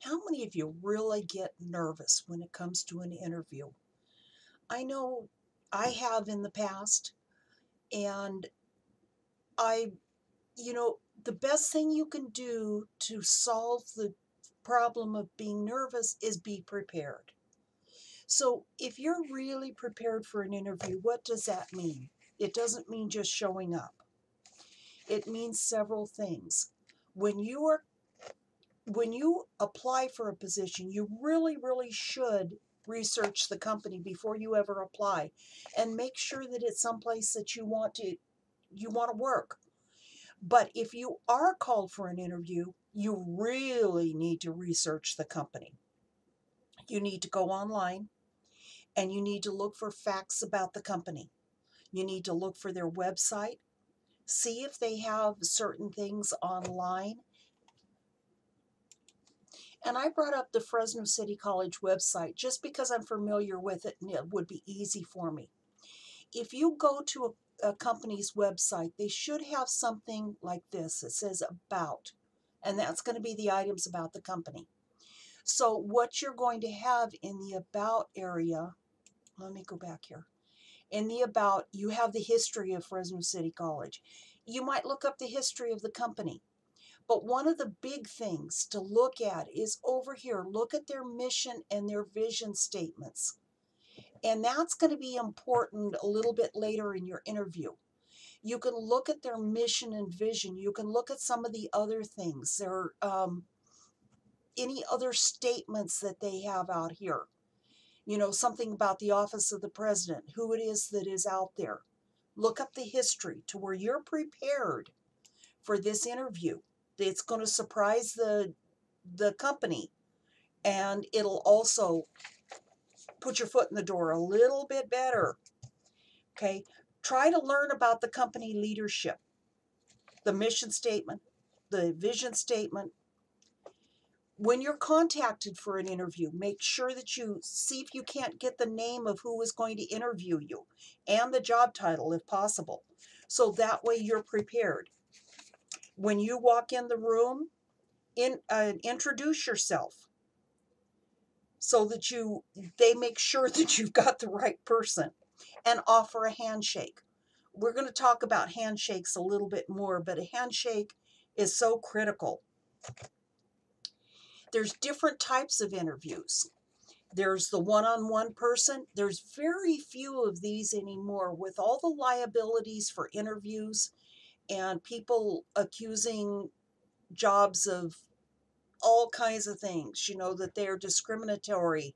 How many of you really get nervous when it comes to an interview? I know I have in the past, and I, the best thing you can do to solve the problem of being nervous is be prepared. So, if you're really prepared for an interview, what does that mean? It doesn't mean just showing up. It means several things. When you are when you apply for a position, you really should research the company before you ever apply and make sure that it's someplace that you want to work. But if you are called for an interview, you really need to research the company. You need to go online and you need to look for facts about the company. You need to look for their website, see if they have certain things online. And I brought up the Fresno City College website just because I'm familiar with it and it would be easy for me. If you go to a company's website, they should have something like this. It says about, and that's going to be the items about the company. So what you're going to have in the about area, let me go back here. In the about, you have the history of Fresno City College. You might look up the history of the company. But one of the big things to look at is over here. Look at their mission and their vision statements. And that's going to be important a little bit later in your interview. You can look at their mission and vision. You can look at some of the other things. Any other statements that they have out here. Something about the office of the president, who it is that is out there. Look up the history to where you're prepared for this interview. It's going to surprise the company, and it'll also put your foot in the door a little bit better. Okay, try to learn about the company leadership, the mission statement, the vision statement. When you're contacted for an interview, make sure that you see if you can't get the name of who is going to interview you and the job title if possible, so that way you're prepared. When you walk in the room, introduce yourself so that they make sure that you've got the right person, and offer a handshake. We're going to talk about handshakes a little bit more, but a handshake is so critical. There's different types of interviews. There's the one-on-one person. There's very few of these anymore with all the liabilities for interviews and people accusing jobs of all kinds of things, that they're discriminatory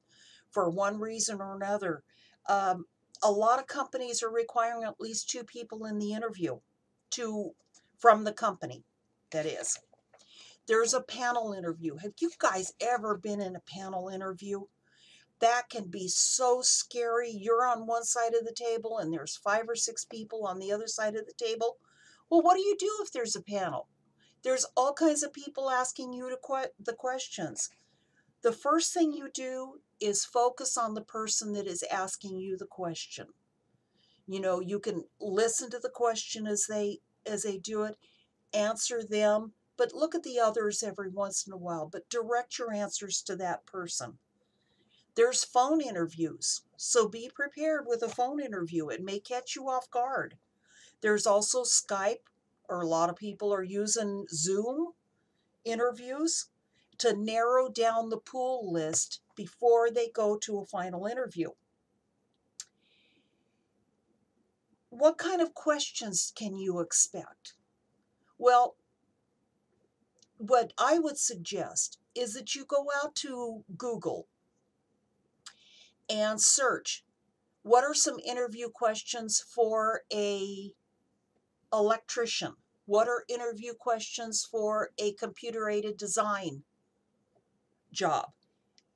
for one reason or another. Um, a lot of companies are requiring at least two people in the interview, two from the company, that is. There's a panel interview. Have you guys ever been in a panel interview? That can be so scary. You're on one side of the table and there's 5 or 6 people on the other side of the table. Well, what do you do if there's a panel? There's all kinds of people asking you the questions. The first thing you do is focus on the person that is asking you the question. You can listen to the question as they do it, answer them, but look at the others every once in a while, but direct your answers to that person. There's phone interviews, so be prepared with a phone interview. It may catch you off guard. There's also Skype, or a lot of people are using Zoom interviews to narrow down the pool list before they go to a final interview. What kind of questions can you expect? Well, what I would suggest is that you go out to Google and search what are some interview questions for a electrician? What are interview questions for a computer-aided design job?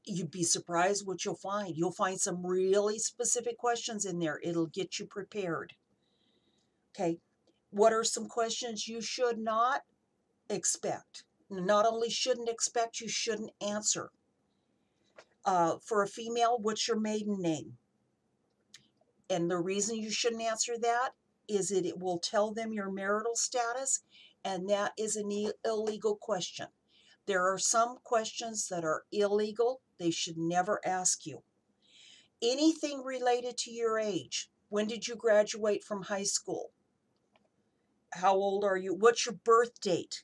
You'd be surprised what you'll find. You'll find some really specific questions in there. It'll get you prepared. Okay. What are some questions you should not expect? Not only shouldn't expect, you shouldn't answer. For a female, what's your maiden name? And the reason you shouldn't answer that is that it will tell them your marital status, and that is an illegal question. There are some questions that are illegal. They should never ask you. Anything related to your age. When did you graduate from high school? How old are you? What's your birth date?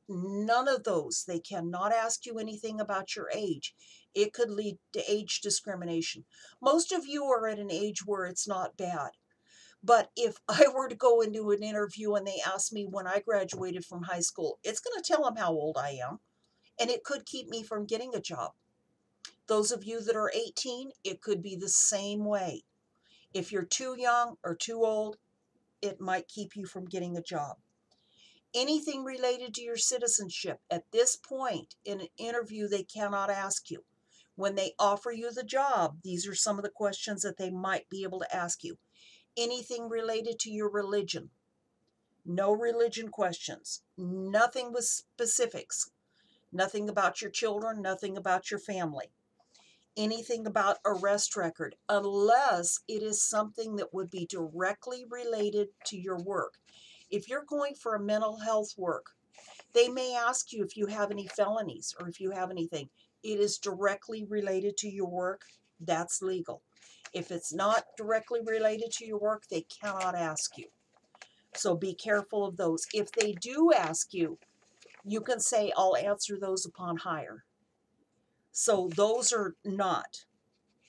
None of those. They cannot ask you anything about your age. It could lead to age discrimination. Most of you are at an age where it's not bad. But if I were to go into an interview and they ask me when I graduated from high school, it's going to tell them how old I am. And it could keep me from getting a job. Those of you that are 18, it could be the same way. If you're too young or too old, it might keep you from getting a job. Anything related to your citizenship, at this point in an interview, they cannot ask you. When they offer you the job, these are some of the questions that they might be able to ask you. Anything related to your religion. No religion questions. Nothing with specifics. Nothing about your children, nothing about your family. Anything about arrest record, unless it is something that would be directly related to your work. If you're going for a mental health work, they may ask you if you have any felonies or if you have anything. It is directly related to your work, that's legal. If it's not directly related to your work, they cannot ask you. So be careful of those. If they do ask you, you can say, I'll answer those upon hire. So those are not,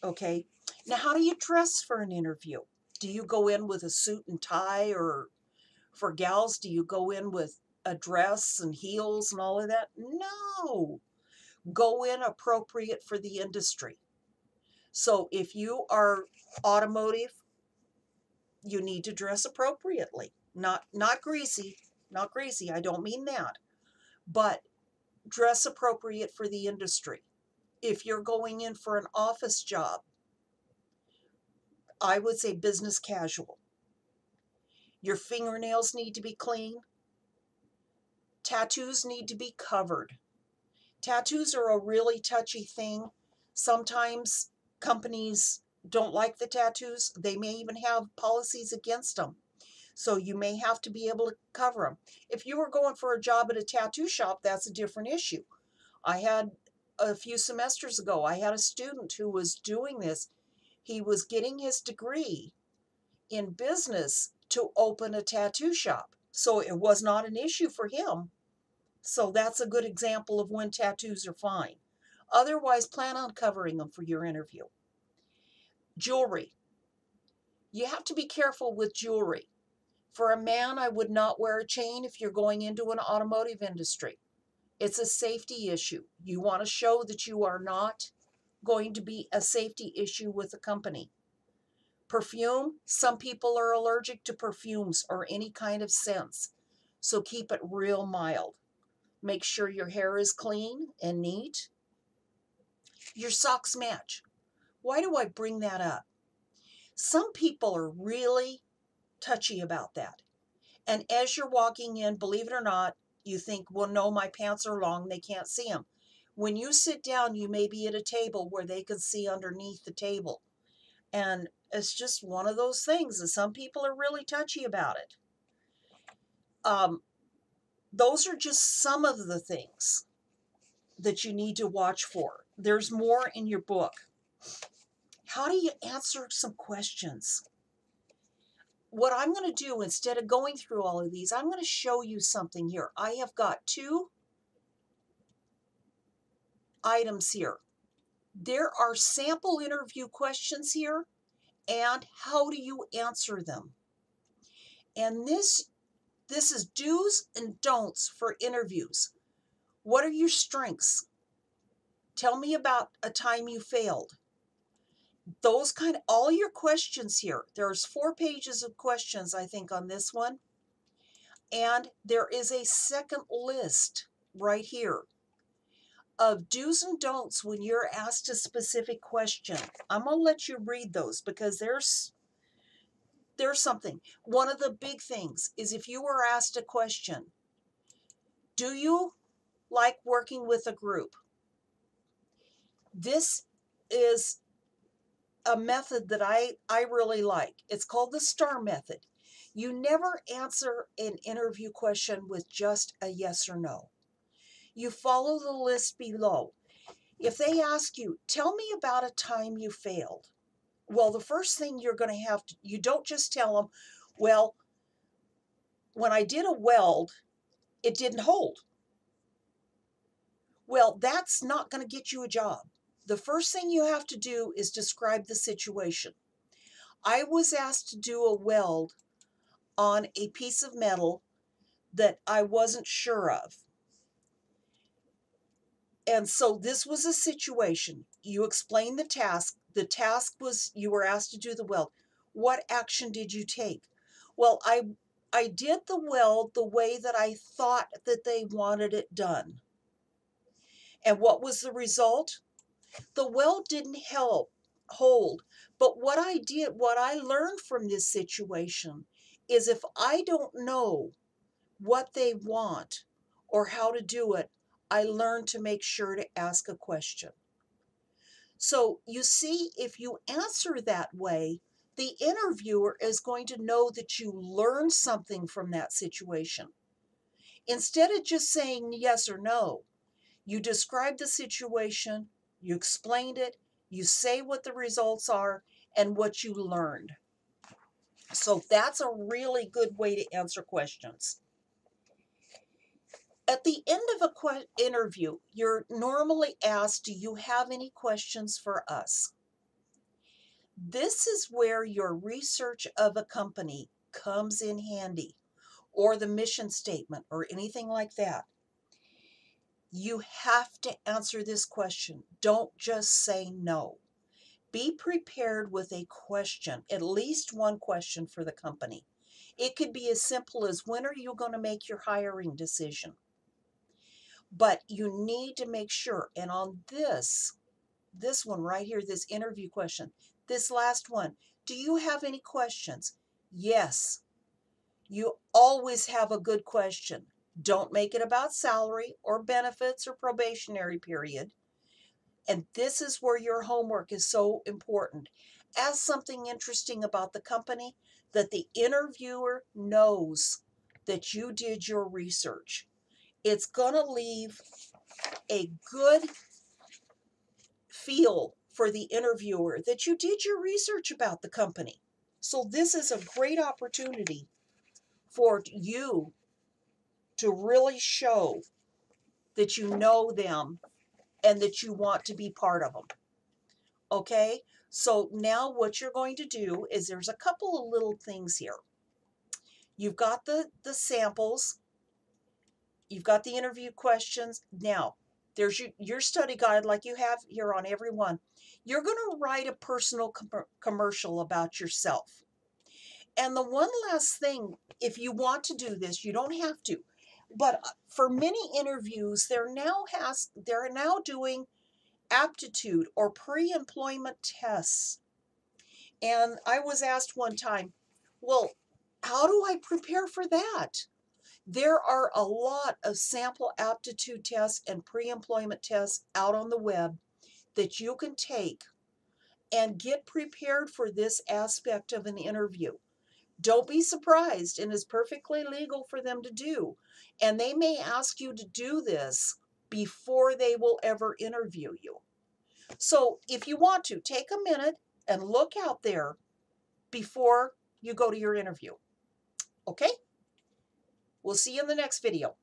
okay? Now, how do you dress for an interview? Do you go in with a suit and tie, or for gals, do you go in with a dress and heels and all of that? No. Go in appropriate for the industry. So if you are automotive, you need to dress appropriately. Not greasy, not greasy. I don't mean that. But dress appropriate for the industry. If you're going in for an office job, I would say business casual. Your fingernails need to be clean. Tattoos need to be covered. Tattoos are a really touchy thing. Sometimes companies don't like the tattoos. They may even have policies against them. So you may have to be able to cover them. If you were going for a job at a tattoo shop, that's a different issue. I had a few semesters ago, I had a student who was doing this. He was getting his degree in business to open a tattoo shop. So it was not an issue for him. So that's a good example of when tattoos are fine. Otherwise, plan on covering them for your interview. Jewelry. You have to be careful with jewelry. For a man, I would not wear a chain if you're going into an automotive industry. It's a safety issue. You want to show that you are not going to be a safety issue with the company. Perfume, some people are allergic to perfumes or any kind of scents. So keep it real mild. Make sure your hair is clean and neat. Your socks match. Why do I bring that up? Some people are really touchy about that. And as you're walking in, believe it or not, you think, well, no, my pants are long, they can't see them. When you sit down, you may be at a table where they can see underneath the table. And it's just one of those things that some people are really touchy about it. Those are just some of the things that you need to watch for. There's more in your book. How do you answer some questions? What I'm going to do, instead of going through all of these, I'm going to show you something here. I have got 2 items here. There are sample interview questions here, and how do you answer them? And this is do's and don'ts for interviews. What are your strengths? Tell me about a time you failed. Those kind of, all your questions here. There's 4 pages of questions, I think, on this one. And there is a second list right here of do's and don'ts when you're asked a specific question. I'm going to let you read those because there's something. One of the big things is if you were asked a question, do you like working with a group? This is a method that I really like. It's called the STAR method. You never answer an interview question with just a yes or no. you follow the list below. If they ask you, tell me about a time you failed. Well, the first thing you're going to have to, you don't just tell them, well, when I did a weld, it didn't hold. Well, that's not going to get you a job. The first thing you have to do is describe the situation. I was asked to do a weld on a piece of metal that I wasn't sure of. And so this was a situation. You explained the task. The task was you were asked to do the weld. What action did you take? Well, I did the weld the way that I thought that they wanted it done. And what was the result? The weld didn't hold. But what I learned from this situation is if I don't know what they want or how to do it, I learned to make sure to ask a question. So you see, if you answer that way, the interviewer is going to know that you learned something from that situation. Instead of just saying yes or no, you describe the situation, you explained it, you say what the results are and what you learned. So that's a really good way to answer questions. At the end of an interview, you're normally asked, do you have any questions for us? This is where your research of a company comes in handy, or the mission statement, or anything like that. You have to answer this question. Don't just say no. Be prepared with a question, at least one question for the company. It could be as simple as, when are you going to make your hiring decision? But you need to make sure, and on this one right here, this interview question, this last one, do you have any questions? Yes. You always have a good question. Don't make it about salary or benefits or probationary period. And this is where your homework is so important. Ask something interesting about the company that the interviewer knows that you did your research. It's going to leave a good feel for the interviewer that you did your research about the company. So this is a great opportunity for you to really show that you know them and that you want to be part of them. Okay? So now what you're going to do is, there's a couple of little things here. You've got the samples. You've got the interview questions. Now, there's your study guide like you have here on every one. You're going to write a personal commercial about yourself. And the one last thing, if you want to do this, you don't have to. But for many interviews, they're now doing aptitude or pre-employment tests. And I was asked one time, well, how do I prepare for that? There are a lot of sample aptitude tests and pre-employment tests out on the web that you can take and get prepared for this aspect of an interview. Don't be surprised, and it's perfectly legal for them to do. And they may ask you to do this before they will ever interview you. So if you want to, take a minute and look out there before you go to your interview. Okay? We'll see you in the next video.